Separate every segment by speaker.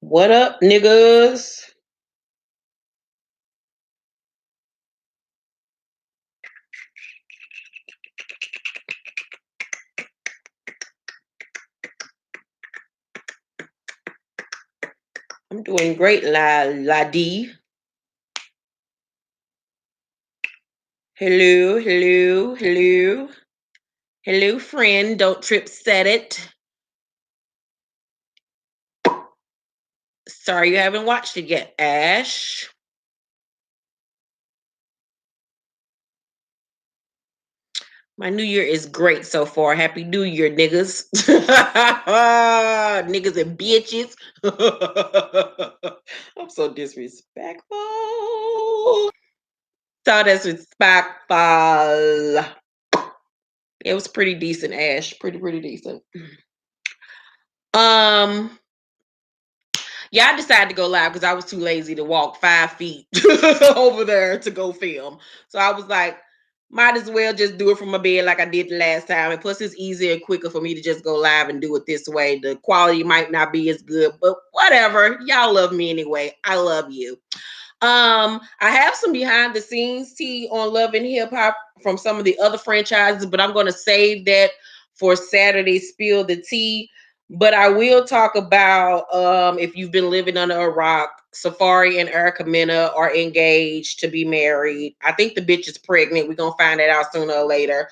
Speaker 1: What up, niggas? I'm doing great, la D. Hello, hello, hello. Hello, friend. Don't trip, set it. Sorry you haven't watched it yet, Ash. My new year is great so far. Happy New Year, niggas. Niggas and bitches. I'm so disrespectful. So disrespectful. It was pretty decent, Ash. Pretty decent. Yeah, I decided to go live because I was too lazy to walk 5 feet over there to go film. So I was like, might as well just do it from my bed like I did the last time. And plus, it's easier and quicker for me to just go live and do it this way. The quality might not be as good, but whatever. Y'all love me anyway. I love you. I have some behind the scenes tea on Love and Hip Hop from some of the other franchises, but I'm going to save that for Saturday Spill the Tea. But I will talk about if you've been living under a rock, Safari and Erica Mena are engaged to be married. I think the bitch is pregnant. We're going to find that out sooner or later.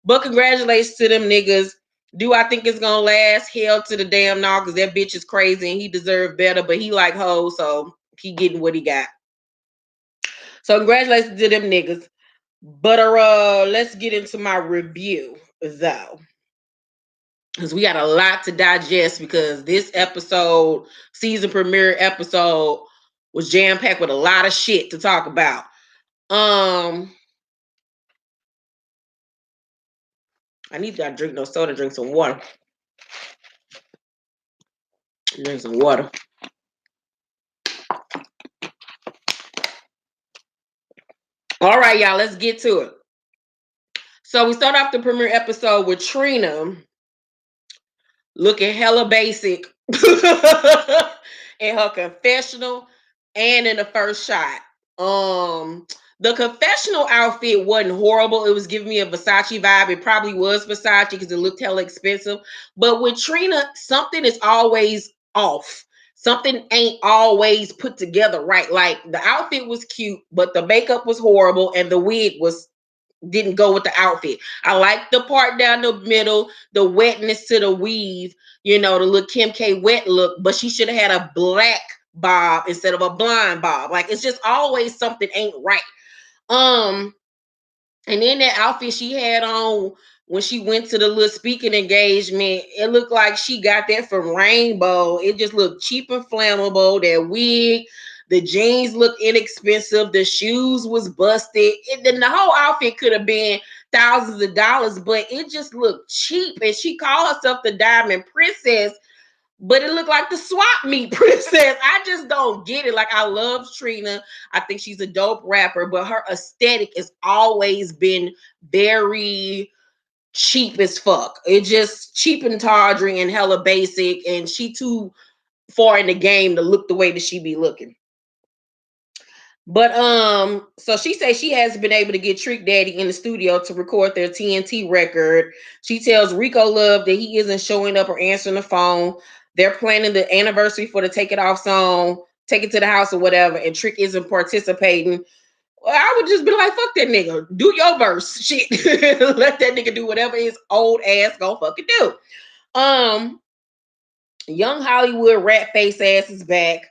Speaker 1: But congratulations to them niggas. Do I think it's going to last? Hell to the damn no, because that bitch is crazy and he deserved better, but he like hoes, so he getting what he got. So congratulations to them niggas. But let's get into my review though. Because we got a lot to digest because this episode, season premiere episode, was jam-packed with a lot of shit to talk about. I need to drink no soda, drink some water. Drink some water. All right, y'all, let's get to it. So we start off the premiere episode with Trina looking hella basic in her confessional and in the first shot. The confessional outfit wasn't horrible. It was giving me a Versace vibe. It probably was Versace because it looked hella expensive. But with Trina, something is always off. Something ain't always put together right. Like the outfit was cute, but the makeup was horrible and the wig didn't go with the outfit. I like the part down the middle, the wetness to the weave, the little Kim K wet look, but she should have had a black bob instead of a blonde bob. Like it's just always something ain't right. And then that outfit she had on when she went to the little speaking engagement, it looked like she got that from Rainbow. It just looked cheap and flammable. That wig, the jeans looked inexpensive. The shoes was busted. Then the whole outfit could have been thousands of dollars, but it just looked cheap. And she called herself the Diamond Princess, but it looked like the swap meet princess. I just don't get it. Like, I love Trina. I think she's a dope rapper, but her aesthetic has always been very cheap as fuck. It just cheap and tawdry and hella basic, and she too far in the game to look the way that she be looking. But so she says she hasn't been able to get Trick Daddy in the studio to record their TNT record. She tells Rico Love that he isn't showing up or answering the phone. They're planning the anniversary for the Take It Off song, Take It to the House or whatever, and Trick isn't participating. Well, I would just be like, fuck that nigga. Do your verse. Shit. Let that nigga do whatever his old ass gonna fucking do. Young Hollywood rat face ass is back.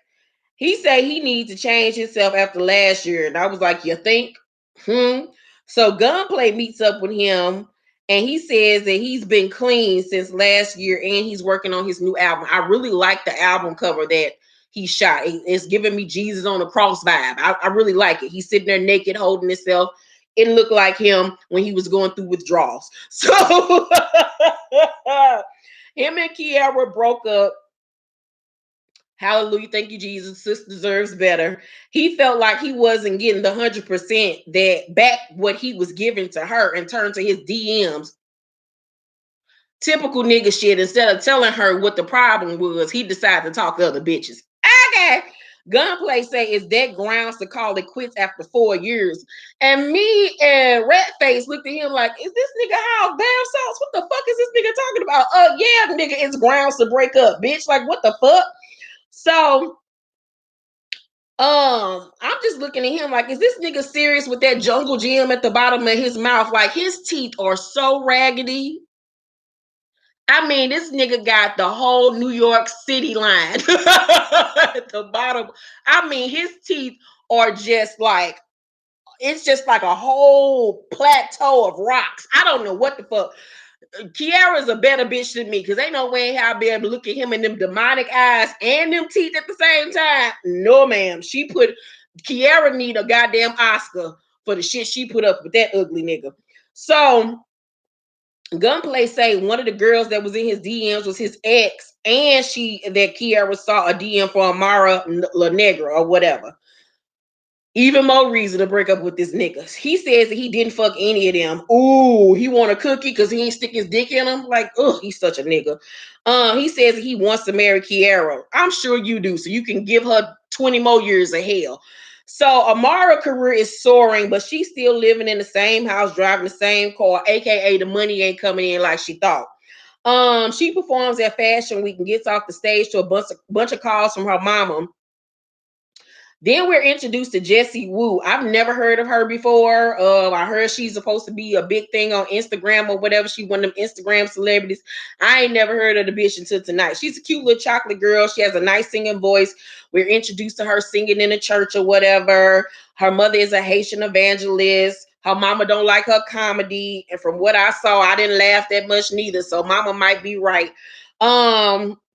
Speaker 1: He said he needs to change himself after last year. And I was like, you think? So Gunplay meets up with him and he says that he's been clean since last year and he's working on his new album. I really like the album cover that he shot. It's giving me Jesus on the cross vibe. I really like it. He's sitting there naked holding himself. It looked like him when he was going through withdrawals. So him and Kiera broke up. Hallelujah. Thank you, Jesus. Sis deserves better. He felt like he wasn't getting the 100% that back what he was giving to her and turned to his DMs. Typical nigga shit. Instead of telling her what the problem was, he decided to talk to other bitches. Okay. Gunplay say is that grounds to call it quits after 4 years. And me and Ratface looked at him like, is this nigga house damn sauce? What the fuck is this nigga talking about? Yeah, nigga, it's grounds to break up, bitch. Like, what the fuck? So I'm just looking at him like, is this nigga serious with that jungle gym at the bottom of his mouth? Like, his teeth are so raggedy. I mean, this nigga got the whole New York City line at the bottom. I mean, his teeth are just like, it's just like a whole plateau of rocks. I don't know what the fuck. Kiera's a better bitch than me because ain't no way I'll be able to look at him in them demonic eyes and them teeth at the same time. No, ma'am. Kiera need a goddamn Oscar for the shit she put up with that ugly nigga. So Gunplay say one of the girls that was in his DMs was his ex, and that Kiera saw a DM for Amara La Negra or whatever. Even more reason to break up with this nigga. He says that he didn't fuck any of them. Ooh, he want a cookie because he ain't stick his dick in him. Like, ugh, he's such a nigga. He says that he wants to marry Kiera. I'm sure you do, so you can give her 20 more years of hell. So Amara's career is soaring, but she's still living in the same house, driving the same car, aka the money ain't coming in like she thought. She performs at Fashion Week and gets off the stage to a bunch of calls from her mama. Then we're introduced to Jessie Wu. I've never heard of her before. I heard she's supposed to be a big thing on Instagram or whatever. She one of them Instagram celebrities. I ain't never heard of the bitch until tonight. She's a cute little chocolate girl. She has a nice singing voice. We're introduced to her singing in a church or whatever. Her mother is a Haitian evangelist. Her mama don't like her comedy. And from what I saw, I didn't laugh that much neither. So mama might be right.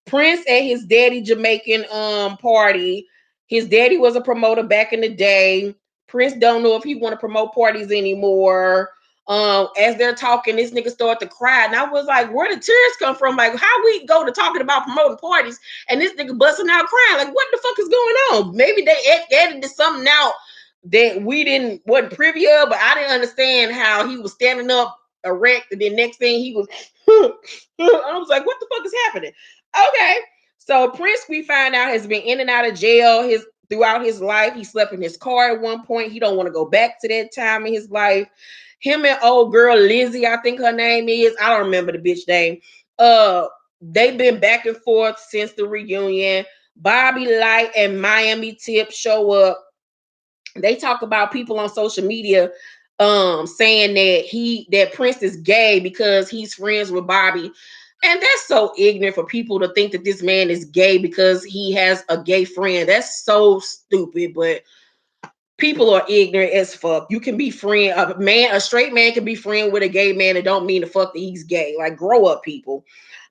Speaker 1: Prince at his daddy Jamaican party. His daddy was a promoter back in the day. Prince don't know if he want to promote parties anymore. As they're talking, this nigga started to cry, and I was like, "Where the tears come from? Like, how we go to talking about promoting parties, and this nigga busting out crying? Like, what the fuck is going on? Maybe they edited something out that we wasn't privy of, but I didn't understand how he was standing up erect, and then next thing he was, I was like, what the fuck is happening? Okay." So Prince, we find out, has been in and out of jail throughout his life. He slept in his car at one point. He don't want to go back to that time in his life. Him and old girl Lizzie, I think her name is. I don't remember the bitch name. They've been back and forth since the reunion. Bobby Light and Miami Tip show up. They talk about people on social media saying that Prince is gay because he's friends with Bobby. And that's so ignorant for people to think that this man is gay because he has a gay friend. That's so stupid, but people are ignorant as fuck. You can be a straight man can be friend with a gay man. It don't mean the fuck that he's gay. Like, grow up, people.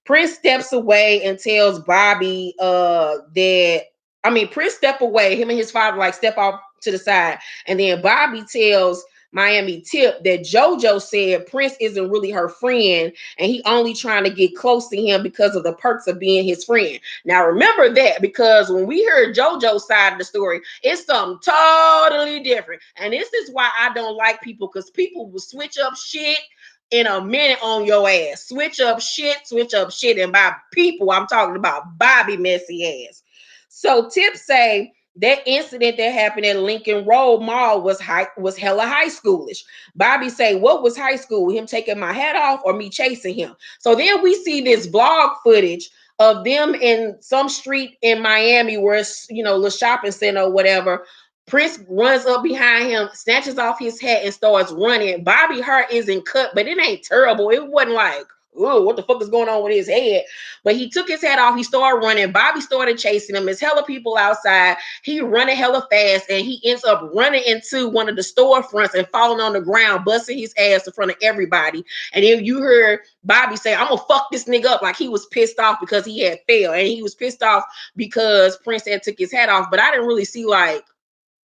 Speaker 1: Prince steps away and tells Bobby Prince step away. Him and his father like step off to the side. And then Bobby tells Miami Tip that JoJo said Prince isn't really her friend and he only trying to get close to him because of the perks of being his friend. Now remember that, because when we heard JoJo's side of the story, it's something totally different. And this is why I don't like people, because people will switch up shit in a minute on your ass. Switch up shit. And by people, I'm talking about Bobby messy ass. So Tip say that incident that happened at Lincoln Road Mall was hella high schoolish. Bobby say, what was high school? Him taking my hat off or me chasing him? So then we see this vlog footage of them in some street in Miami where it's, the shopping center or whatever. Prince runs up behind him, snatches off his hat and starts running. Bobby hurt isn't cut, but it ain't terrible. It wasn't like, oh, what the fuck is going on with his head? But he took his hat off. He started running. Bobby started chasing him. There's hella people outside. He running hella fast, and he ends up running into one of the storefronts and falling on the ground, busting his ass in front of everybody. And then you heard Bobby say, I'm going to fuck this nigga up. Like, he was pissed off because he had failed. And he was pissed off because Prince had took his hat off. But I didn't really see, like,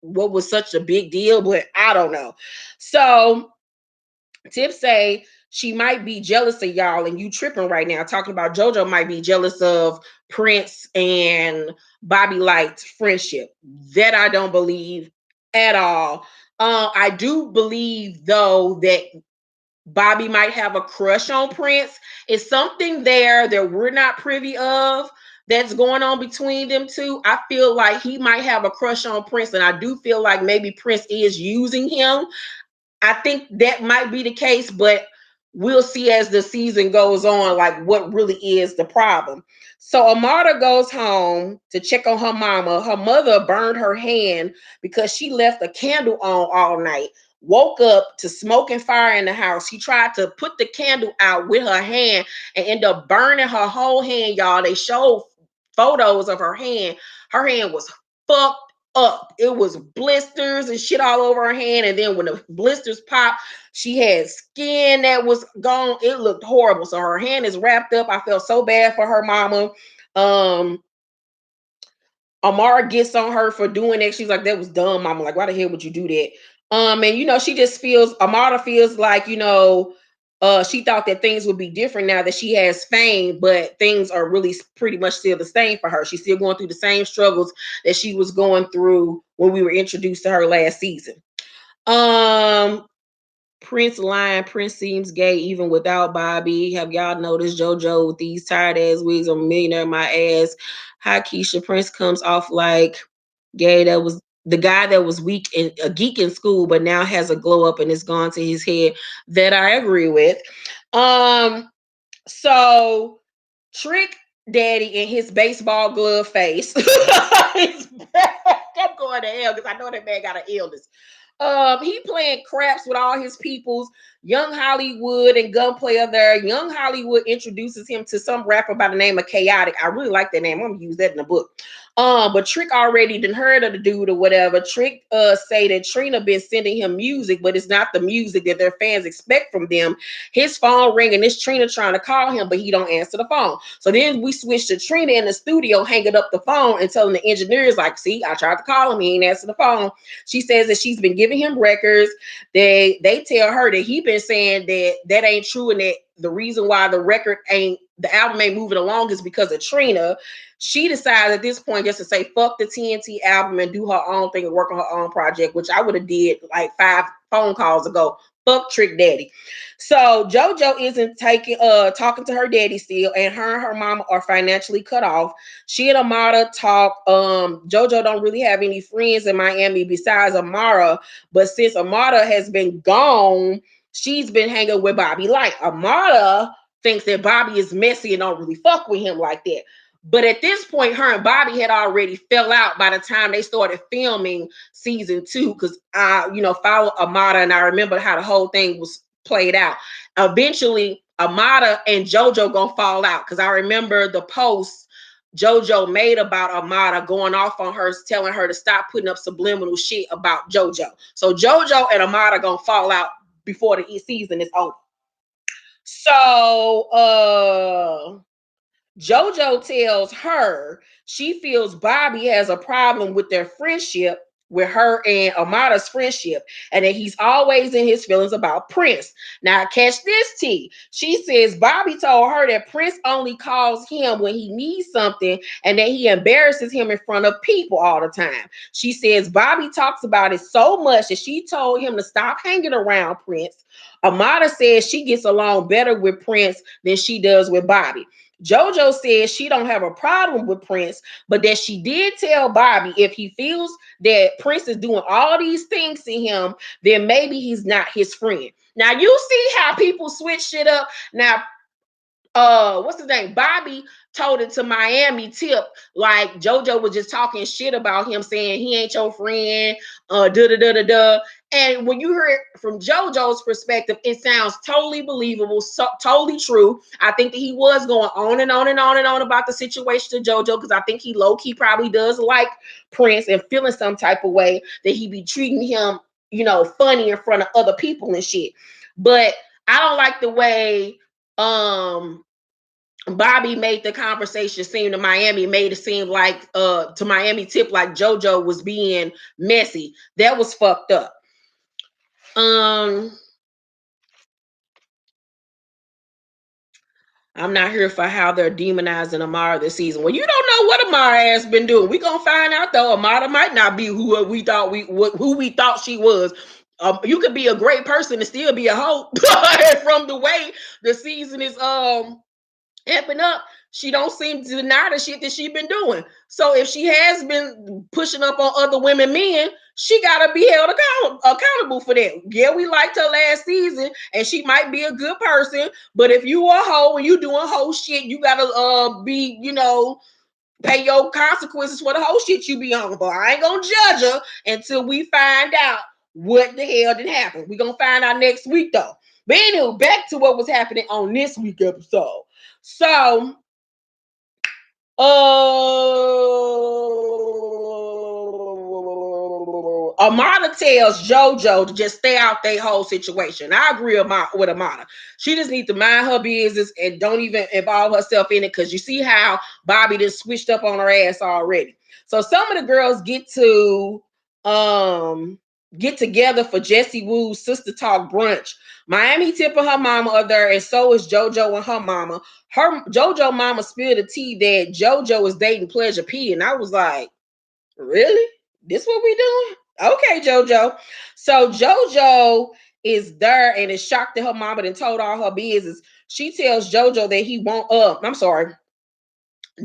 Speaker 1: what was such a big deal, but I don't know. So Tip say she might be jealous of y'all, and you tripping right now talking about JoJo might be jealous of Prince and Bobby Light's friendship. That I don't believe at all. I do believe though that Bobby might have a crush on Prince. It's something there that we're not privy of that's going on between them two. I feel like he might have a crush on Prince, and I do feel like maybe Prince is using him. I think that might be the case, but we'll see as the season goes on, like what really is the problem. So Amara goes home to check on her mama. Her mother burned her hand because she left a candle on all night. Woke up to smoke and fire in the house. She tried to put the candle out with her hand and ended up burning her whole hand, y'all. They showed photos of her hand. Her hand was fucked up. It was blisters and shit all over her hand. And then when the blisters popped, she had skin that was gone. It looked horrible. So her hand is wrapped up. I felt so bad for her mama. Um, Amara gets on her for doing that. She's like, that was dumb, mama. Like, why the hell would you do that? And she just feels Amara feels like, she thought that things would be different now that she has fame, but things are really pretty much still the same for her. She's still going through the same struggles that she was going through when we were introduced to her last season. Um, Prince line, Prince seems gay even without Bobby. Have y'all noticed JoJo with these tired ass wigs on Millionaire My Ass? Hi Keisha, Prince comes off like gay. That was the guy that was weak and a geek in school, but now has a glow up and it's gone to his head. That I agree with. So Trick Daddy in his baseball glove face. I'm going to hell because I know that man got an illness. He playing craps with all his peoples. Young Hollywood and Gunplay are there. Young Hollywood introduces him to some rapper by the name of Chaotic. I really like that name. I'm gonna use that in the book. But Trick already didn't heard of the dude or whatever. Trick say that Trina been sending him music, but it's not the music that their fans expect from them. His phone ringing, it's Trina trying to call him, but he don't answer the phone. So then we switch to Trina in the studio, hanging up the phone and telling the engineers, like, see, I tried to call him, he ain't answer the phone. She says that she's been giving him records. They tell her that he been saying that ain't true, and that the reason why the album ain't moving along is because of Trina. She decides at this point just to say fuck the TNT album and do her own thing and work on her own project, which I would have did like 5 phone calls ago. Fuck Trick Daddy. So JoJo isn't talking to her daddy still, and her mama are financially cut off. She and Amara talk. JoJo don't really have any friends in Miami besides Amara, but since Amara has been gone, she's been hanging with Bobby Light. Amara thinks that Bobby is messy and don't really fuck with him like that. But at this point, her and Bobby had already fell out by the time they started filming season 2. Because I, followed Amara, and I remember how the whole thing was played out. Eventually, Amara and JoJo gonna fall out. Because I remember the post JoJo made about Amara going off on her, telling her to stop putting up subliminal shit about JoJo. So JoJo and Amara gonna fall out before the season is over. So JoJo tells her she feels Bobby has a problem with their friendship, with her and Amada's friendship, and that he's always in his feelings about Prince. Now, catch this, T. She says Bobby told her that Prince only calls him when he needs something and that he embarrasses him in front of people all the time. She says Bobby talks about it so much that she told him to stop hanging around Prince. Amada says she gets along better with Prince than she does with Bobby. JoJo says she don't have a problem with Prince, but that she did tell Bobby if he feels that Prince is doing all these things to him, then maybe he's not his friend. Now you see how people switch shit up. Now, what's his name? Bobby told it to Miami Tip, like JoJo was just talking shit about him, saying he ain't your friend, da da da da da. And when you hear it from JoJo's perspective, it sounds totally believable, so totally true. I think that he was going on and on and on and on about the situation to JoJo, because I think he low-key probably does like Prince and feeling some type of way that he be treating him, funny in front of other people and shit. But I don't like the way Bobby made the conversation seem to Miami, made it seem like to Miami Tip like JoJo was being messy. That was fucked up. Um I'm not here for how they're demonizing Amara this season. Well, you don't know what Amara has been doing. We gonna find out though. Amara might not be who we thought she was. You could be a great person and still be a hoe. From the way the season is amping up, she don't seem to deny the shit that she been doing. So if she has been pushing up on other women, men, she gotta be held accountable for that. Yeah, we liked her last season, and she might be a good person, but if you a hoe and you doing hoe shit, you gotta be, pay your consequences for the whole shit you be on. But I ain't gonna judge her until we find out what the hell did happen. We gonna find out next week though. But anyway, back to what was happening on this week episode. So, Amara tells JoJo to just stay out their whole situation. I agree with Amara. She just needs to mind her business and don't even involve herself in it, because you see how Bobby just switched up on her ass already. So some of the girls get together for Jessie Woo's sister talk brunch. Miami Tip and her mama are there, and so is JoJo and her mama. Her JoJo mama spilled the tea that JoJo is dating Pleasure P, and I was like, really? This what we doing? Okay, JoJo. So JoJo is there and is shocked that her mama done told all her business. She tells JoJo that he won't I'm sorry.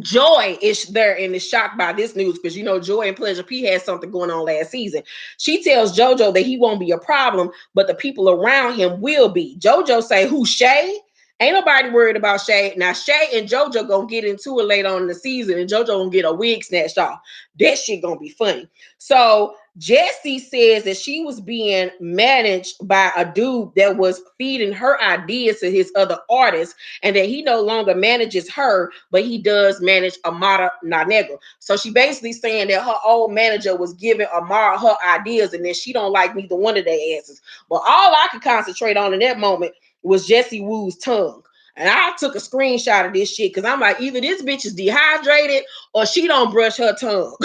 Speaker 1: Joy is there and is shocked by this news because Joy and Pleasure P had something going on last season. She tells JoJo that he won't be a problem, but the people around him will be. JoJo say, who, Shay? Ain't nobody worried about Shay. Now Shay and JoJo gonna get into it later on in the season, and JoJo gonna get a wig snatched off. That shit gonna be funny. So Jessie says that she was being managed by a dude that was feeding her ideas to his other artists, and that he no longer manages her, but he does manage Amara Nanegra. So she basically saying that her old manager was giving Amara her ideas, and then she don't like neither one of their asses. But all I could concentrate on in that moment was Jessie Woo's tongue. And I took a screenshot of this shit because I'm like, either this bitch is dehydrated or she don't brush her tongue.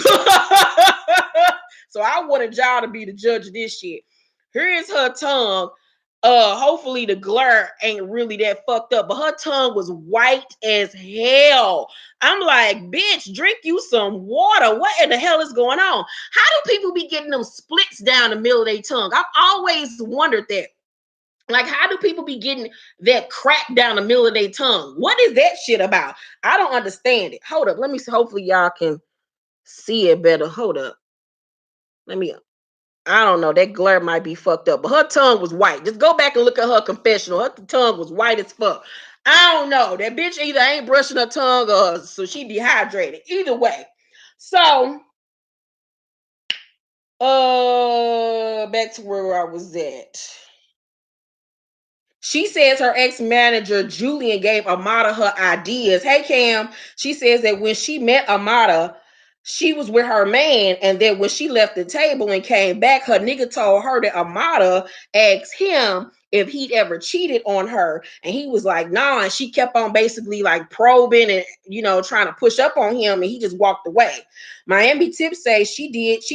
Speaker 1: So I wanted y'all to be the judge of this shit. Here is her tongue. Hopefully the glare ain't really that fucked up, but her tongue was white as hell. I'm like, bitch, drink you some water. What in the hell is going on? How do people be getting them splits down the middle of their tongue? I've always wondered that. Like, how do people be getting that crack down the middle of their tongue? What is that shit about? I don't understand it. Hold up. Let me see. Hopefully y'all can see it better. Hold up. I don't know. That glare might be fucked up, but her tongue was white. Just go back and look at her confessional. Her tongue was white as fuck. I don't know. That bitch either ain't brushing her tongue or so she dehydrated. Either way. So, back to where I was at. She says her ex-manager, Julian, gave Amara her ideas. Hey, Cam. She says that when she met Amara, she was with her man, and that when she left the table and came back, her nigga told her that Amara asked him if he'd ever cheated on her. And he was like, nah. And she kept on basically like probing and, trying to push up on him, and he just walked away. Miami Tip says she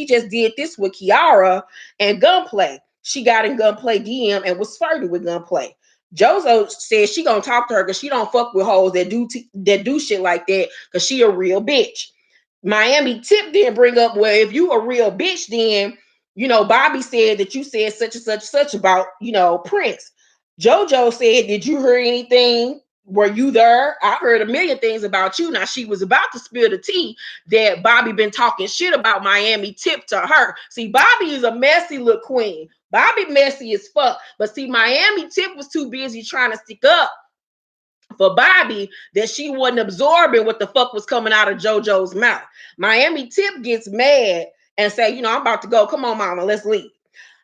Speaker 1: just did this with Kiera and Gunplay. She got in Gunplay DM and was flirting with Gunplay. Jozo says she gonna talk to her because she don't fuck with hoes that do shit like that because she a real bitch. Miami Tip didn't bring up, well, if you a real bitch, then Bobby said that you said such and such about Prince. JoJo said, did you hear anything? Were you there? I heard a million things about you. Now she was about to spill the tea that Bobby been talking shit about Miami Tip to her. See, Bobby is a messy little queen. Bobby messy as fuck. But see, Miami Tip was too busy trying to stick up for Bobby that she wasn't absorbing what the fuck was coming out of JoJo's mouth. Miami Tip gets mad and say, I'm about to go. Come on, mama, let's leave.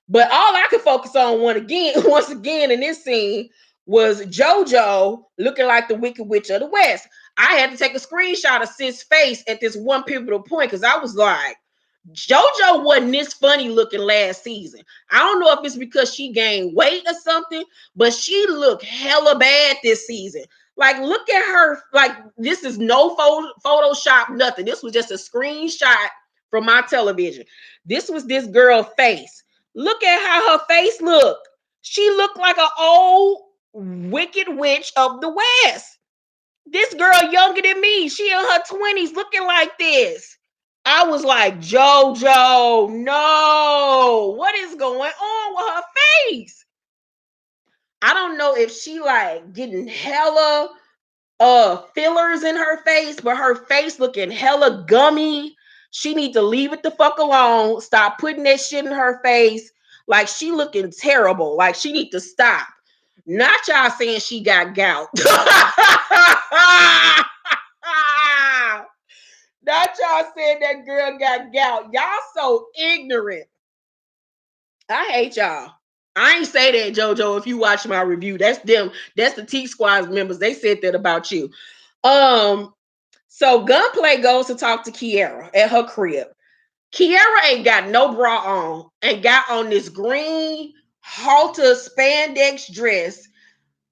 Speaker 1: But all I could focus on once again in this scene was JoJo looking like the Wicked Witch of the West. I had to take a screenshot of Sid's face at this one pivotal point because I was like, JoJo wasn't this funny looking last season. I don't know if it's because she gained weight or something, but she looked hella bad this season. Like, look at her. Like, this is no Photoshop, nothing. This was just a screenshot from my television. This was this girl's face. Look at how her face looked. She looked like an old Wicked Witch of the West. This girl younger than me. She in her 20s looking like this. I was like, JoJo, no. What is going on with her face? I don't know if she like getting hella fillers in her face, but her face looking hella gummy. She need to leave it the fuck alone. Stop putting that shit in her face. Like she looking terrible. Like she need to stop. Not y'all saying she got gout. Not y'all saying that girl got gout. Y'all so ignorant. I hate y'all. I ain't say that, JoJo. If you watch my review, that's them. That's the T Squad's members. They said that about you. So Gunplay goes to talk to Kiera at her crib. Kiera ain't got no bra on and got on this green halter spandex dress.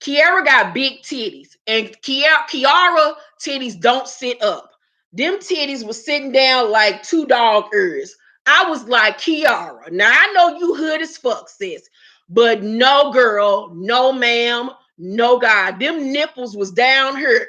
Speaker 1: Kiera got big titties, and Kiara titties don't sit up. Them titties was sitting down like two dog ears. I was like, Kiara, now I know you hood as fuck, sis, but no, girl, no, ma'am, no, God. Them nipples was down here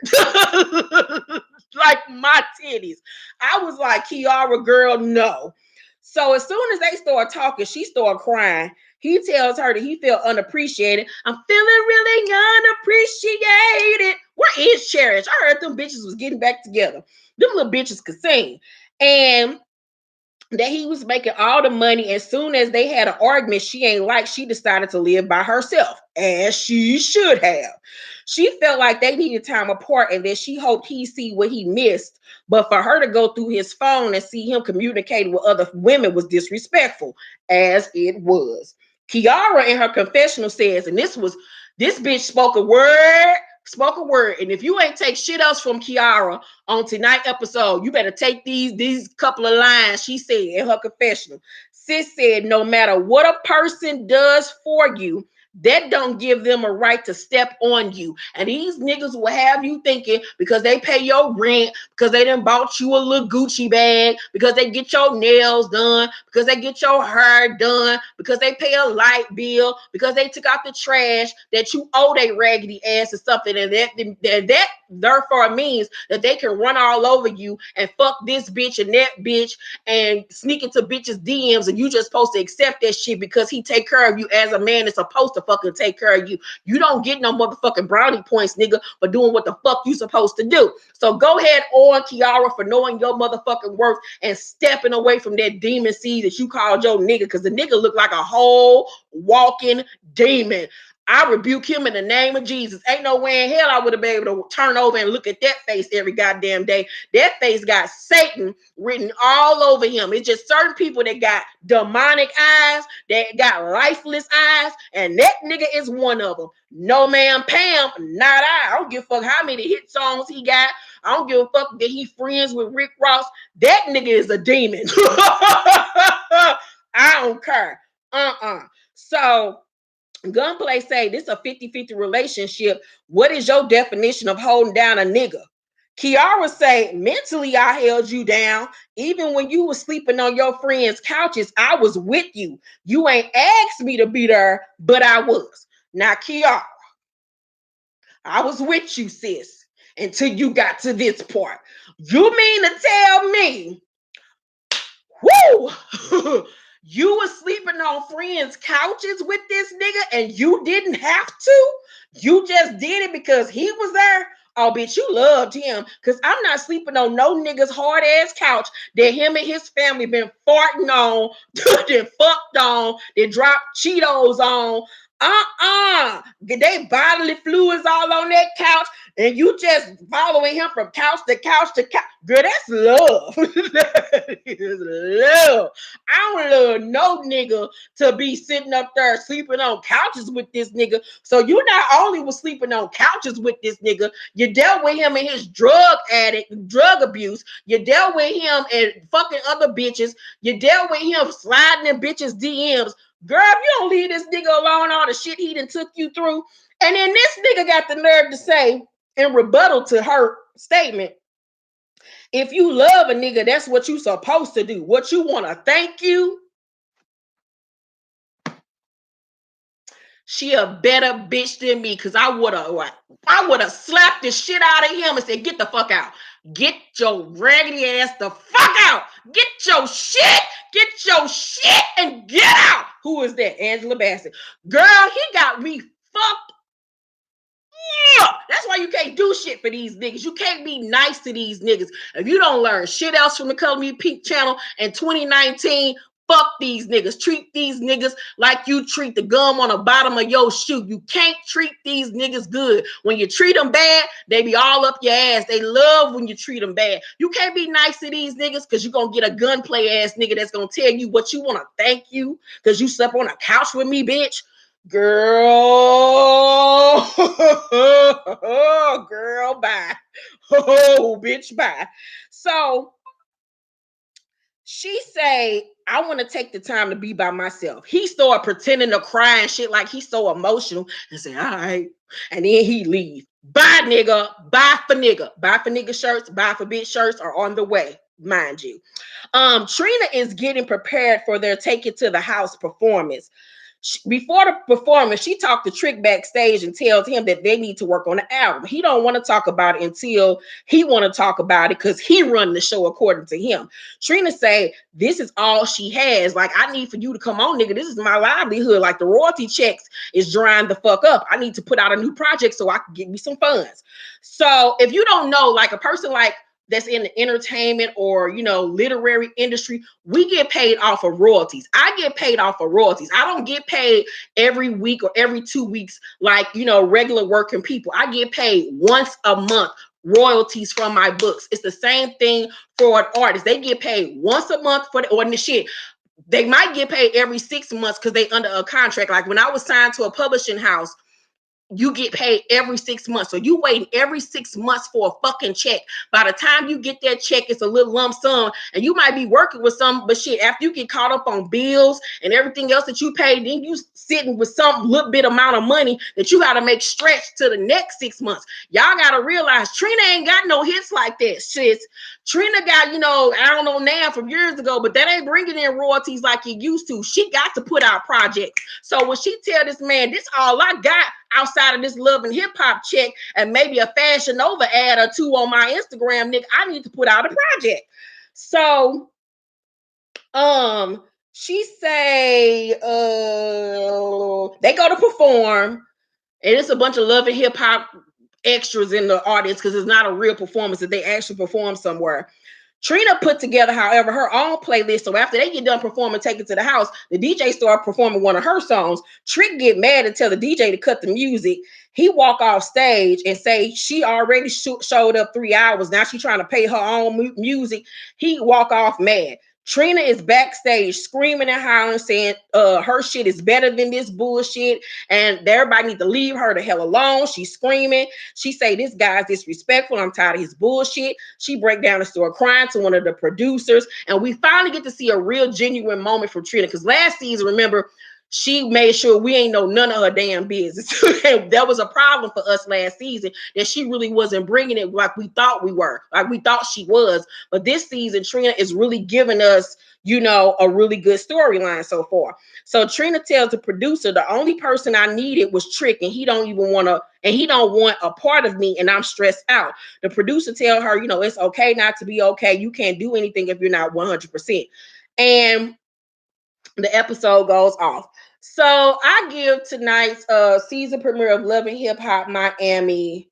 Speaker 1: like my titties. I was like, Kiara, girl, no. So as soon as they start talking, she started crying. He tells her that he felt unappreciated. I'm feeling really unappreciated. Where is Cherish? I heard them bitches was getting back together. Them little bitches could sing. And that he was making all the money. As soon as they had an argument she ain't like, she decided to live by herself, as she should have. She felt like they needed time apart and that she hoped he see what he missed. But for her to go through his phone and see him communicating with other women was disrespectful, as it was. Kiara in her confessional says, and this bitch spoke a word. And if you ain't take shit else from Kiara on tonight's episode, you better take these couple of lines she said in her confessional. Sis said, no matter what a person does for you, that don't give them a right to step on you. And these niggas will have you thinking because they pay your rent, because they done bought you a little Gucci bag, because they get your nails done, because they get your hair done, because they pay a light bill, because they took out the trash, that you owe they raggedy ass or something. And that therefore means that they can run all over you and fuck this bitch and that bitch and sneak into bitches DMs, and you just supposed to accept that shit because he take care of you as a man that's supposed to fucking take care of you. You don't get no motherfucking brownie points, nigga, for doing what the fuck you supposed to do. So go ahead on, Kiara, for knowing your motherfucking worth and stepping away from that demon seed that you called your nigga, because the nigga looked like a whole walking demon. I rebuke him in the name of Jesus. Ain't no way in hell I would have been able to turn over and look at that face every goddamn day. That face got Satan written all over him. It's just certain people that got demonic eyes, that got lifeless eyes, and that nigga is one of them. No, ma'am, Pam, not I. I don't give a fuck how many hit songs he got. I don't give a fuck that he friends with Rick Ross. That nigga is a demon. I don't care. So Gunplay say this is a 50-50 relationship. What is your definition of holding down a nigga? Kiara say, mentally I held you down. Even when you was sleeping on your friends' couches, I was with you. You ain't asked me to be there, but I was. Now, Kiara, I was with you, sis, until you got to this part. You mean to tell me, whoo, you was sleeping on friends' couches with this nigga and you didn't have to? You just did it because he was there? Oh, bitch, you loved him. Because I'm not sleeping on no nigga's hard ass couch that him and his family been farting on, then fucked on, then dropped Cheetos on. They bodily fluids all on that couch, and you just following him from couch to couch to couch. Girl, that's love. That is love. I don't love no nigga to be sitting up there sleeping on couches with this nigga. So you not only was sleeping on couches with this nigga, you dealt with him and his drug abuse. You dealt with him and fucking other bitches. You dealt with him sliding in bitches' DMs. Girl, if you don't leave this nigga alone, all the shit he done took you through. And then this nigga got the nerve to say, in rebuttal to her statement, if you love a nigga, that's what you supposed to do. What you want to thank you? She a better bitch than me because I would have slapped the shit out of him and said, get the fuck out. Get your raggedy ass the fuck out. Get your shit and get out. Who is that? Angela Bassett. Girl, he got me fucked. Yeah, that's why you can't do shit for these niggas. You can't be nice to these niggas. If you don't learn shit else from the Color Me Pink channel in 2019, fuck these niggas. Treat these niggas like you treat the gum on the bottom of your shoe. You can't treat these niggas good. When you treat them bad, they be all up your ass. They love when you treat them bad. You can't be nice to these niggas because you're going to get a gunplay ass nigga that's going to tell you what you want to thank you because you slept on a couch with me, bitch. Girl, girl, bye. Oh, bitch, bye. So she say, I want to take the time to be by myself. He started pretending to cry and shit like he's so emotional and say, all right. And then he leave. Bye, nigga. Bye for nigga. Bye for nigga shirts. Bye for bitch shirts are on the way, mind you. Trina is getting prepared for their Take It to the House performance. Before the performance, she talked to Trick backstage and tells him that they need to work on the album. He don't want to talk about it until he want to talk about it because he run the show according to him. Trina say, this is all she has. Like, I need for you to come on, nigga. This is my livelihood. Like, the royalty checks is drying the fuck up. I need to put out a new project so I can get me some funds. So if you don't know, like a person like that's in the entertainment or, you know, literary industry, we get paid off of royalties. I get paid off of royalties. I don't get paid every week or every 2 weeks like, you know, regular working people. I get paid once a month royalties from my books. It's the same thing for an artist. They get paid once a month for the shit. They might get paid every 6 months because they under a contract. Like when I was signed to a publishing house, you get paid every 6 months. So you waiting every 6 months for a fucking check. By the time you get that check, it's a little lump sum. And you might be working with some, but shit, after you get caught up on bills and everything else that you paid, then you sitting with some little bit amount of money that you got to make stretch to the next 6 months. Y'all got to realize Trina ain't got no hits like that. Shit. Trina got, you know, I don't know now from years ago, but that ain't bringing in royalties like it used to. She got to put out projects. So when she tell this man, this all I got outside of this Love and Hip Hop check and maybe a Fashion Nova ad or two on my Instagram, nigga, I need to put out a project. So, she say, they go to perform, and it's a bunch of Love and Hip Hop extras in the audience because it's not a real performance that they actually perform somewhere. Trina put together, however, her own playlist. So after they get done performing, Take It to the House, the DJ start performing one of her songs. Trick get mad and tell the DJ to cut the music. He walk off stage and say she already showed up 3 hours. Now she's trying to pay her own music. He walk off mad. Trina is backstage screaming and hollering, saying her shit is better than this bullshit, and everybody need to leave her the hell alone. She's screaming. She say this guy's disrespectful. I'm tired of his bullshit. She break down the store crying to one of the producers, and we finally get to see a real genuine moment from Trina because last season, remember, she made sure we ain't know none of her damn business. That was a problem for us last season, that she really wasn't bringing it like we thought we were, like we thought she was. But this season, Trina is really giving us, you know, a really good storyline so far. So Trina tells the producer, the only person I needed was Trick, and he don't even want to, and he don't want a part of me, and I'm stressed out. The producer tell her, you know, it's okay not to be okay. You can't do anything if you're not 100%. And the episode goes off. So I give tonight's season premiere of Love and Hip Hop Miami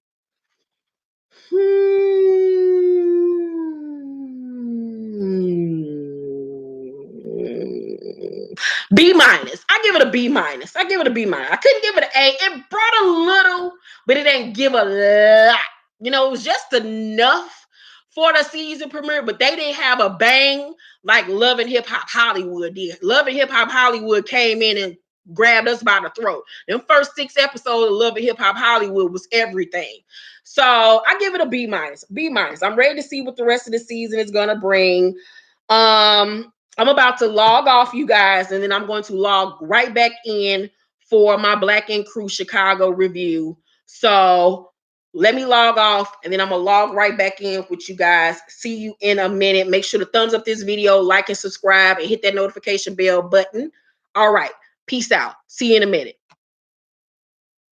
Speaker 1: B minus. I give it a B minus. I give it a B minus. I couldn't give it an A. It brought a little, but it didn't give a lot. You know, it was just enough for the season premiere, but they didn't have a bang like Love and Hip Hop Hollywood did. Love and Hip Hop Hollywood came in and grabbed us by the throat. Them first 6 episodes of Love and Hip Hop Hollywood was everything. So I give it a B minus. B minus. I'm ready to see what the rest of the season is gonna bring. I'm about to log off, you guys, and then I'm going to log right back in for my Black Ink Crew Chicago review. So let me log off, and then I'm going to log right back in with you guys. See you in a minute. Make sure to thumbs up this video, like and subscribe, and hit that notification bell button. All right. Peace out. See you in a minute.